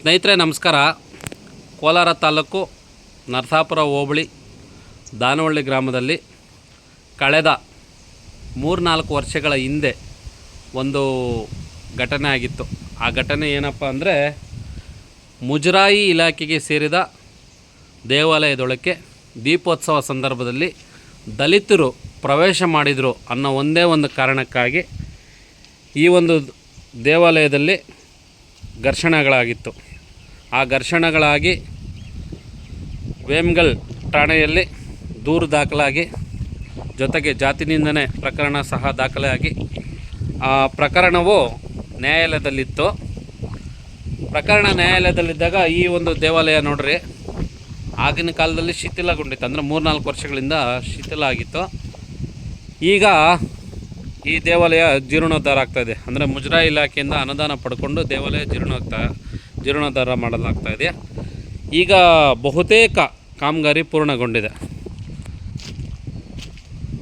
ಸ್ನೇಹಿತರೆ ನಮಸ್ಕಾರ. ಕೋಲಾರ ತಾಲೂಕು ನರಸಾಪುರ ಹೋಬಳಿ ದಾನವಳ್ಳಿ ಗ್ರಾಮದಲ್ಲಿ ಕಳೆದ 3-4 ವರ್ಷಗಳ ಹಿಂದೆ ಒಂದು ಘಟನೆ ಆಗಿತ್ತು. ಆ ಘಟನೆ ಏನಪ್ಪ ಅಂದರೆ, ಮುಜರಾಯಿ ಇಲಾಖೆಗೆ ಸೇರಿದ ದೇವಾಲಯದೊಳಕ್ಕೆ ದೀಪೋತ್ಸವ ಸಂದರ್ಭದಲ್ಲಿ ದಲಿತರು ಪ್ರವೇಶ ಮಾಡಿದರು ಅನ್ನೋ ಒಂದೇ ಒಂದು ಕಾರಣಕ್ಕಾಗಿ ಈ ಒಂದು ದೇವಾಲಯದಲ್ಲಿ ಘರ್ಷಣೆಗಳಾಗಿತ್ತು. ಆ ಘರ್ಷಣೆಗಳಾಗಿ ವೇಮಗಲ್ ಠಾಣೆಯಲ್ಲಿ ದೂರು ದಾಖಲಾಗಿ, ಜೊತೆಗೆ ಜಾತಿ ನಿಂದನೆ ಪ್ರಕರಣ ಸಹ ದಾಖಲಾಗಿ ಆ ಪ್ರಕರಣವು ನ್ಯಾಯಾಲಯದಲ್ಲಿತ್ತು. ಪ್ರಕರಣ ನ್ಯಾಯಾಲಯದಲ್ಲಿದ್ದಾಗ ಈ ಒಂದು ದೇವಾಲಯ ನೋಡ್ರಿ, ಆಗಿನ ಕಾಲದಲ್ಲಿ ಶಿಥಿಲಗೊಂಡಿತ್ತು. ಅಂದರೆ 3-4 ವರ್ಷಗಳಿಂದ ಶಿಥಿಲ ಆಗಿತ್ತು. ಈಗ ಈ ದೇವಾಲಯ ಜೀರ್ಣೋದ್ಧಾರ ಆಗ್ತಾಯಿದೆ. ಅಂದರೆ ಮುಜರಾಯಿ ಇಲಾಖೆಯಿಂದ ಅನುದಾನ ಪಡ್ಕೊಂಡು ದೇವಾಲಯ ಜೀರ್ಣೋದ್ಧಾರ ಮಾಡಲಾಗ್ತಾಯಿದೆ. ಈಗ ಬಹುತೇಕ ಕಾಮಗಾರಿ ಪೂರ್ಣಗೊಂಡಿದೆ.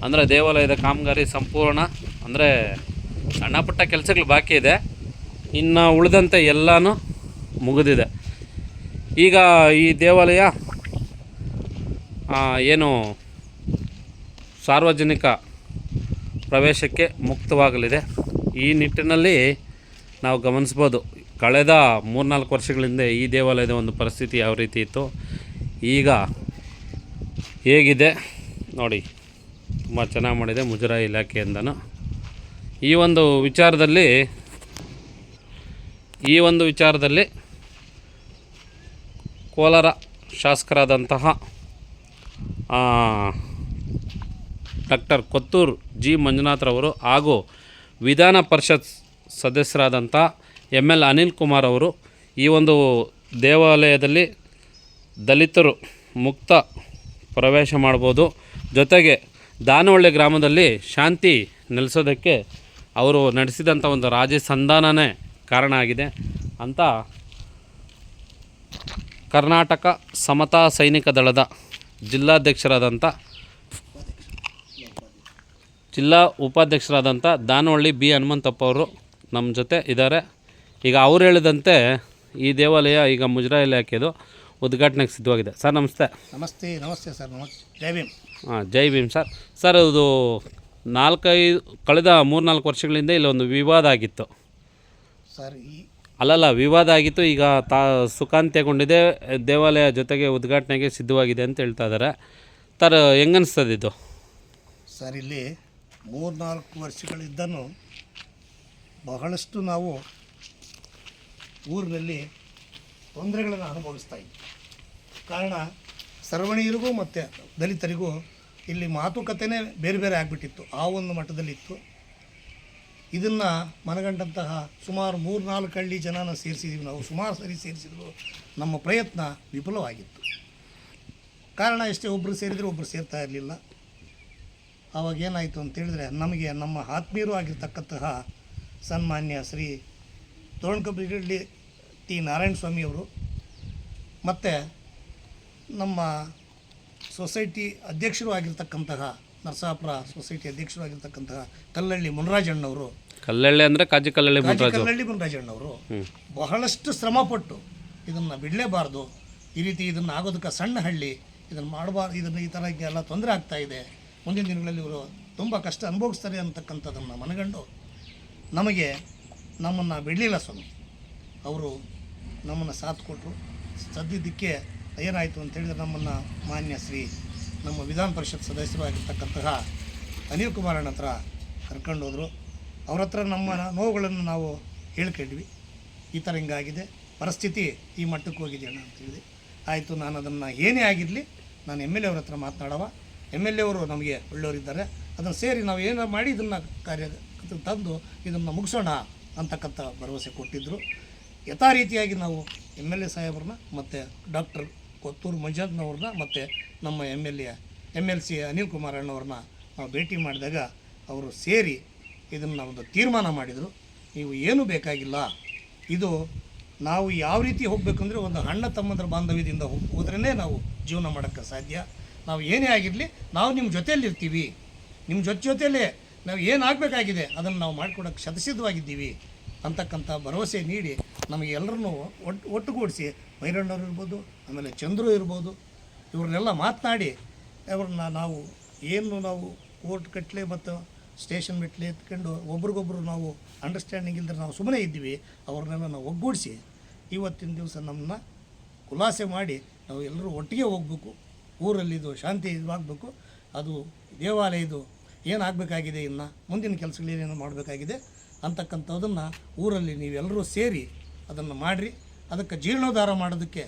ಅಂದರೆ ದೇವಾಲಯದ ಕಾಮಗಾರಿ ಸಂಪೂರ್ಣ, ಅಂದರೆ ಸಣ್ಣ ಪುಟ್ಟ ಕೆಲಸಗಳು ಬಾಕಿ ಇದೆ, ಇನ್ನು ಉಳಿದಂತೆ ಎಲ್ಲನೂ ಮುಗಿದಿದೆ. ಈಗ ಈ ದೇವಾಲಯ ಏನು ಸಾರ್ವಜನಿಕ ಪ್ರವೇಶಕ್ಕೆ ಮುಕ್ತವಾಗಲಿದೆ. ಈ ನಿಟ್ಟಿನಲ್ಲಿ ನಾವು ಗಮನಿಸ್ಬೋದು, ಕಳೆದ 3-4 ವರ್ಷಗಳಿಂದ ಈ ದೇವಾಲಯದ ಒಂದು ಪರಿಸ್ಥಿತಿ ಯಾವ ರೀತಿ ಇತ್ತು, ಈಗ ಹೇಗಿದೆ ನೋಡಿ. ತುಂಬ ಚೆನ್ನಾಗಿ ಮಾಡಿದೆ ಮುಜರಾಯಿ ಇಲಾಖೆಯಿಂದನೂ. ಈ ಒಂದು ವಿಚಾರದಲ್ಲಿ ಕೋಲಾರ ಶಾಸಕರಾದಂತಹ ಡಾಕ್ಟರ್ ಕೊತ್ತೂರು ಜಿ ಮಂಜುನಾಥ್ರವರು ಹಾಗೂ ವಿಧಾನ ಪರಿಷತ್ ಸದಸ್ಯರಾದಂಥ ML ಅನಿಲ್ ಕುಮಾರ್ ಅವರು ಈ ಒಂದು ದೇವಾಲಯದಲ್ಲಿ ದಲಿತರು ಮುಕ್ತ ಪ್ರವೇಶ ಮಾಡ್ಬೋದು, ಜೊತೆಗೆ ದಾನವಳ್ಳಿ ಗ್ರಾಮದಲ್ಲಿ ಶಾಂತಿ ನೆಲೆಸೋದಕ್ಕೆ ಅವರು ನಡೆಸಿದಂಥ ಒಂದು ರಾಜಿ ಸಂಧಾನನೇ ಕಾರಣ ಆಗಿದೆ ಅಂತ ಕರ್ನಾಟಕ ಸಮತಾ ಸೈನಿಕ ದಳದ ಜಿಲ್ಲಾ ಉಪಾಧ್ಯಕ್ಷರಾದಂಥ ದಾನವಳ್ಳಿ ಬಿ ಹನುಮಂತಪ್ಪ ಅವರು ನಮ್ಮ ಜೊತೆ ಇದ್ದಾರೆ. ಈಗ ಅವ್ರು ಹೇಳಿದಂತೆ ಈ ದೇವಾಲಯ ಈಗ ಮುಜರಾಯಿ ಇಲಾಖೆದು ಉದ್ಘಾಟನೆಗೆ ಸಿದ್ಧವಾಗಿದೆ. ಸರ್ ನಮಸ್ತೆ. ನಮಸ್ತೆ ಸರ್. ಜೈ ಭೀಮ್. ಜೈ ಭೀಮ್ ಸರ್. ಸರ್ ಅದು ಕಳೆದ 3-4 ವರ್ಷಗಳಿಂದ ಇಲ್ಲೊಂದು ವಿವಾದ ಆಗಿತ್ತು ಸರ್. ವಿವಾದ ಆಗಿತ್ತು. ಈಗ ಸುಖಾಂತ್ಯಗೊಂಡಿದೆ, ದೇವಾಲಯ ಜೊತೆಗೆ ಉದ್ಘಾಟನೆಗೆ ಸಿದ್ಧವಾಗಿದೆ ಅಂತ ಹೇಳ್ತಾ ಇದ್ದಾರೆ. ಸರ್ ಹೆಂಗನ್ನಿಸ್ತದೆ ಇದು? ಸರ್, ಇಲ್ಲಿ 3-4 ವರ್ಷಗಳಿದ್ದನು ಬಹಳಷ್ಟು ನಾವು ಊರಿನಲ್ಲಿ ತೊಂದರೆಗಳನ್ನು ಅನುಭವಿಸ್ತಾ ಇದ್ವಿ. ಕಾರಣ ಸರ್ವಣೀಯರಿಗೂ ಮತ್ತು ದಲಿತರಿಗೂ ಇಲ್ಲಿ ಮಾತುಕತೆನೇ ಬೇರೆ ಬೇರೆ ಆಗಿಬಿಟ್ಟಿತ್ತು. ಆ ಒಂದು ಮಟ್ಟದಲ್ಲಿತ್ತು. ಇದನ್ನು ಮನಗಂಡಂತಹ ಸುಮಾರು 3-4 ಹಳ್ಳಿ ಜನನ ಸೇರಿಸಿದ್ದೀವಿ ನಾವು. ಸುಮಾರು ಸರಿ ಸೇರಿಸಿದ್ರು, ನಮ್ಮ ಪ್ರಯತ್ನ ವಿಫಲವಾಗಿತ್ತು. ಕಾರಣ ಎಷ್ಟೇ, ಒಬ್ಬರು ಸೇರಿದರೆ ಒಬ್ಬರು ಸೇರ್ತಾ ಇರಲಿಲ್ಲ. ಆವಾಗ ಏನಾಯಿತು ಅಂತೇಳಿದ್ರೆ, ನಮಗೆ ನಮ್ಮ ಆತ್ಮೀಯರು ಆಗಿರ್ತಕ್ಕಂತಹ ಸನ್ಮಾನ್ಯ ಶ್ರೀ ತೋರಣಕಬ್ಬಿಗಳ್ಳಿ ಟಿ ನಾರಾಯಣ ಸ್ವಾಮಿಯವರು ಮತ್ತು ನಮ್ಮ ಸೊಸೈಟಿ ಅಧ್ಯಕ್ಷರು ಆಗಿರ್ತಕ್ಕಂತಹ ನರಸಾಪುರ ಸೊಸೈಟಿ ಅಧ್ಯಕ್ಷರು ಆಗಿರ್ತಕ್ಕಂತಹ ಕಲ್ಲಳ್ಳಿ ಮುನರಾಜಣ್ಣವರು, ಕಲ್ಲಳ್ಳಿ ಅಂದರೆ ಕಲ್ಲಳ್ಳಿ ಮುನರಾಜಣ್ಣವರು ಬಹಳಷ್ಟು ಶ್ರಮಪಟ್ಟು ಇದನ್ನು ಬಿಡಲೇಬಾರ್ದು, ಈ ರೀತಿ ಇದನ್ನು ಆಗೋದಕ್ಕೆ ಸಣ್ಣ ಹಳ್ಳಿ, ಇದನ್ನು ಮಾಡಬಾರ್ದು, ಇದನ್ನು ಈ ಥರ ಎಲ್ಲ ತೊಂದರೆ ಆಗ್ತಾಯಿದೆ, ಮುಂದಿನ ದಿನಗಳಲ್ಲಿ ಇವರು ತುಂಬ ಕಷ್ಟ ಅನುಭವಿಸ್ತಾರೆ ಅಂತಕ್ಕಂಥದ್ದನ್ನು ಮನಗಂಡು ನಮ್ಮನ್ನು ಬಿಡಲಿಲ್ಲ ಸ್ವಾಮಿ. ಅವರು ನಮ್ಮನ್ನು ಸಾಥ್ ಕೊಟ್ಟರು. ಸದ್ಯದಕ್ಕೆ ಏನಾಯಿತು ಅಂತೇಳಿದ್ರೆ, ನಮ್ಮನ್ನು ಮಾನ್ಯ ನಮ್ಮ ವಿಧಾನ ಪರಿಷತ್ ಸದಸ್ಯರು ಆಗಿರ್ತಕ್ಕಂತಹ ಅನಿಲ್ ಕುಮಾರಣ್ಣ ಹತ್ರ ಕರ್ಕೊಂಡು ಹೋದರು. ಅವ್ರ ಹತ್ರ ನಮ್ಮ ನೋವುಗಳನ್ನು ನಾವು ಹೇಳ್ಕೊಂಡ್ವಿ. ಈ ಥರ ಹಿಂಗಾಗಿದೆ, ಪರಿಸ್ಥಿತಿ ಈ ಮಟ್ಟಕ್ಕೆ ಹೋಗಿದೆ ಅಣ್ಣ ಅಂತೇಳಿದೆ. ಆಯಿತು, ನಾನು ಅದನ್ನು ಏನೇ ಆಗಿರಲಿ ನಾನು MLA ಅವ್ರ ಹತ್ರ ಮಾತನಾಡವ. MLA ಅವರು ನಮಗೆ ಒಳ್ಳೆಯವರಿದ್ದಾರೆ, ಅದನ್ನು ಸೇರಿ ನಾವು ಏನೋ ಮಾಡಿ ಇದನ್ನು ಕಾರ್ಯ ತಂದು ಇದನ್ನು ಮುಗಿಸೋಣ ಅಂತಕ್ಕಂಥ ಭರವಸೆ ಕೊಟ್ಟಿದ್ದರು. ಯಥಾ ರೀತಿಯಾಗಿ ನಾವು MLA ಸಾಹೇಬ್ರನ್ನ ಮತ್ತು ಡಾಕ್ಟರ್ ಕೊತ್ತೂರು ಮಂಜುನಾಥ್ನವ್ರನ್ನ ಮತ್ತು ನಮ್ಮ MLC ಅನಿಲ್ ಕುಮಾರ್ ಅಣ್ಣವ್ರನ್ನ ನಾವು ಭೇಟಿ ಮಾಡಿದಾಗ ಅವರು ಸೇರಿ ಇದನ್ನು ಒಂದು ತೀರ್ಮಾನ ಮಾಡಿದರು. ನೀವು ಏನೂ ಬೇಕಾಗಿಲ್ಲ, ಇದು ನಾವು ಯಾವ ರೀತಿ ಹೋಗಬೇಕಂದ್ರೆ ಒಂದು ಅಣ್ಣ ತಮ್ಮಂದ್ರ ಬಾಂಧವ್ಯದಿಂದ ಹೋದ್ರೇ ನಾವು ಜೀವನ ಮಾಡೋಕ್ಕೆ ಸಾಧ್ಯ. ನಾವು ಏನೇ ಆಗಿರಲಿ ನಾವು ನಿಮ್ಮ ಜೊತೆಯಲ್ಲಿರ್ತೀವಿ, ನಿಮ್ಮ ಜೊತೆಯಲ್ಲೇ ನಾವು ಏನಾಗಬೇಕಾಗಿದೆ ಅದನ್ನು ನಾವು ಮಾಡಿಕೊಡೋಕ್ಕೆ ಶತಸಿದ್ಧವಾಗಿದ್ದೀವಿ ಅಂತಕ್ಕಂಥ ಭರವಸೆ ನೀಡಿ ನಮಗೆ ಎಲ್ಲರನ್ನೂ ಒಟ್ಟುಗೂಡಿಸಿ ಭೈರಣ್ಣವ್ರು ಇರ್ಬೋದು, ಆಮೇಲೆ ಚಂದ್ರು ಇರ್ಬೋದು, ಇವ್ರನ್ನೆಲ್ಲ ಮಾತನಾಡಿ ಅವ್ರನ್ನ ನಾವು ಕೋರ್ಟ್ ಕಟ್ಲೆ ಮತ್ತು ಸ್ಟೇಷನ್ ಮೆಟ್ಲೆ ಎತ್ಕೊಂಡು ಒಬ್ರಿಗೊಬ್ರು ನಾವು ಅಂಡರ್ಸ್ಟ್ಯಾಂಡಿಂಗ್ ಇಲ್ಲದ್ರೆ ನಾವು ಸುಮ್ಮನೆ ಇದ್ದೀವಿ. ಅವ್ರನ್ನೆಲ್ಲ ನಾವು ಒಗ್ಗೂಡಿಸಿ ಇವತ್ತಿನ ದಿವಸ ನಮ್ಮನ್ನ ಖುಲಾಸೆ ಮಾಡಿ ನಾವು ಎಲ್ಲರೂ ಒಟ್ಟಿಗೆ ಹೋಗಬೇಕು. ಊರಲ್ಲಿ ಇದು ಶಾಂತಿ ಇದಾಗಬೇಕು. ಅದು ದೇವಾಲಯದು ಏನಾಗಬೇಕಾಗಿದೆ, ಇನ್ನು ಮುಂದಿನ ಕೆಲಸಗಳೇನೇನು ಮಾಡಬೇಕಾಗಿದೆ ಅಂತಕ್ಕಂಥದ್ದನ್ನು ಊರಲ್ಲಿ ನೀವೆಲ್ಲರೂ ಸೇರಿ ಅದನ್ನು ಮಾಡಿರಿ. ಅದಕ್ಕೆ ಜೀರ್ಣೋದ್ಧಾರ ಮಾಡೋದಕ್ಕೆ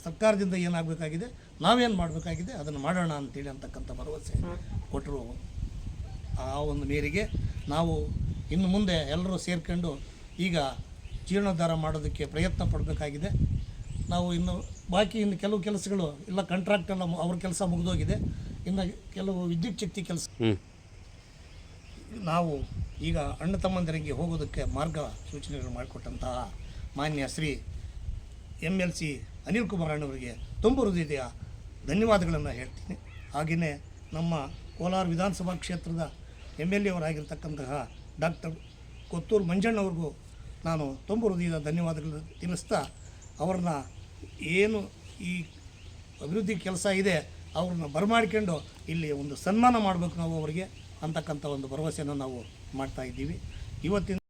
ಸರ್ಕಾರದಿಂದ ಏನಾಗಬೇಕಾಗಿದೆ, ನಾವೇನು ಮಾಡಬೇಕಾಗಿದೆ ಅದನ್ನು ಮಾಡೋಣ ಅಂತೇಳಿ ಅಂತಕ್ಕಂಥ ಭರವಸೆ ಕೊಟ್ಟರು. ಆ ಒಂದು ಮೇರೆಗೆ ನಾವು ಇನ್ನು ಮುಂದೆ ಎಲ್ಲರೂ ಸೇರ್ಕೊಂಡು ಈಗ ಜೀರ್ಣೋದ್ಧಾರ ಮಾಡೋದಕ್ಕೆ ಪ್ರಯತ್ನ ಪಡಬೇಕಾಗಿದೆ. ನಾವು ಇನ್ನು ಕೆಲವು ಕೆಲಸಗಳು ಇಲ್ಲ, ಕಾಂಟ್ರಾಕ್ಟ್ ಎಲ್ಲ ಅವ್ರ ಕೆಲಸ ಮುಗಿದೋಗಿದೆ. ಇನ್ನು ಕೆಲವು ವಿದ್ಯುತ್ ಶಕ್ತಿ ಕೆಲಸ ನಾವು ಈಗ ಅಣ್ಣ ತಮ್ಮಂದಿರಿಗೆ ಹೋಗೋದಕ್ಕೆ ಮಾರ್ಗ ಸೂಚನೆಗಳು ಮಾಡಿಕೊಟ್ಟಂತಹ ಮಾನ್ಯ ಶ್ರೀ MLC ಅನಿಲ್ ಕುಮಾರ್ ಅಣ್ಣವರಿಗೆ ತುಂಬ ಹೃದಯದ ಧನ್ಯವಾದಗಳನ್ನು ಹೇಳ್ತೀನಿ. ಹಾಗೆಯೇ ನಮ್ಮ ಕೋಲಾರ ವಿಧಾನಸಭಾ ಕ್ಷೇತ್ರದ MLA ಅವರಾಗಿರ್ತಕ್ಕಂತಹ ಡಾಕ್ಟರ್ ಕೊತ್ತೂರು ಮಂಜಣ್ಣವ್ರಿಗೂ ನಾನು ತುಂಬ ಹೃದಯದ ಧನ್ಯವಾದಗಳನ್ನು ತಿಳಿಸ್ತಾ, ಅವ್ರನ್ನ ಏನು ಈ ಅಭಿವೃದ್ಧಿ ಕೆಲಸ ಇದೆ ಅವ್ರನ್ನ ಬರಮಾಡಿಕೊಂಡು ಇಲ್ಲಿ ಒಂದು ಸನ್ಮಾನ ಮಾಡಬೇಕು ನಾವು ಅವರಿಗೆ ಅಂತಕ್ಕಂಥ ಒಂದು ಭರವಸೆಯನ್ನು ನಾವು ಮಾಡ್ತಾಯಿದ್ದೀವಿ ಇವತ್ತಿನ